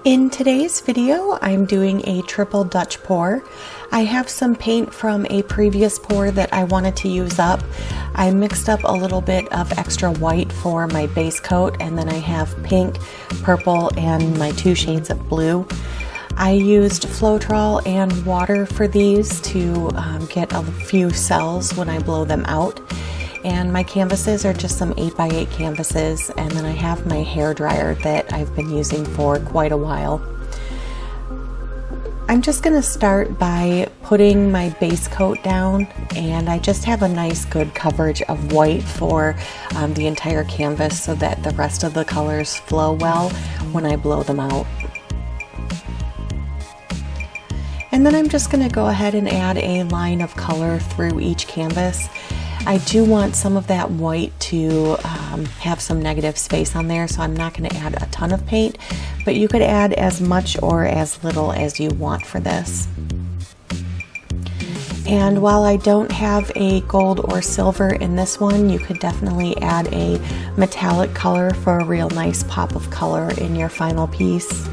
In today's video, I'm doing a triple Dutch pour. I have some paint from a previous pour that I wanted to use up. I mixed up a little bit of extra white for my base coat, and then I have pink, purple, and my 2 shades of blue. I used Floetrol and water for these to get a few cells when I blow them out. And my canvases are just some 8x8 canvases, and then I have my hair dryer that I've been using for quite a while. I'm just going to start by putting my base coat down, and I just have a nice good coverage of white for the entire canvas so that the rest of the colors flow well when I blow them out. And then I'm just going to go ahead and add a line of color through each canvas. I do want some of that white to have some negative space on there, so I'm not going to add a ton of paint, but you could add as much or as little as you want for this. And while I don't have a gold or silver in this one, you could definitely add a metallic color for a real nice pop of color in your final piece.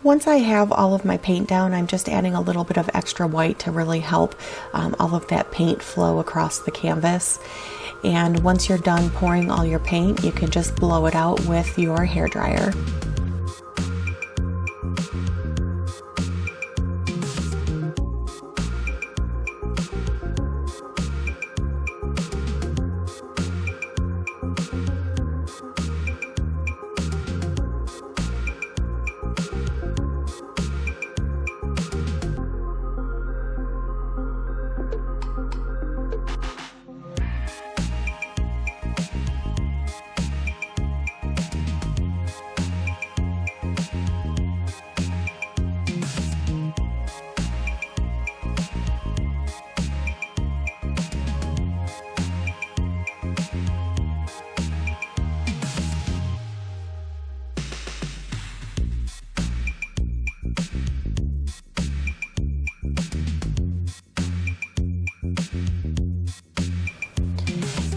Once I have all of my paint down, I'm just adding a little bit of extra white to really help all of that paint flow across the canvas. And once you're done pouring all your paint, you can just blow it out with your hair dryer.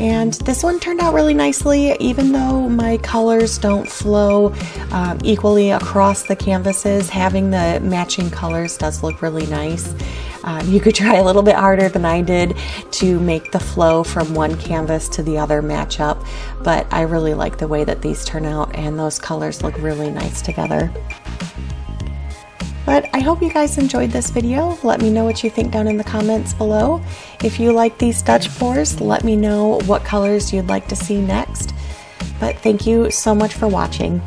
And this one turned out really nicely, even though my colors don't flow equally across the canvases. Having the matching colors does look really nice. You could try a little bit harder than I did to make the flow from one canvas to the other match up, but I really like the way that these turn out, and those colors look really nice together. But I hope you guys enjoyed this video. Let me know what you think down in the comments below. If you like these Dutch pours, let me know what colors you'd like to see next. But thank you so much for watching.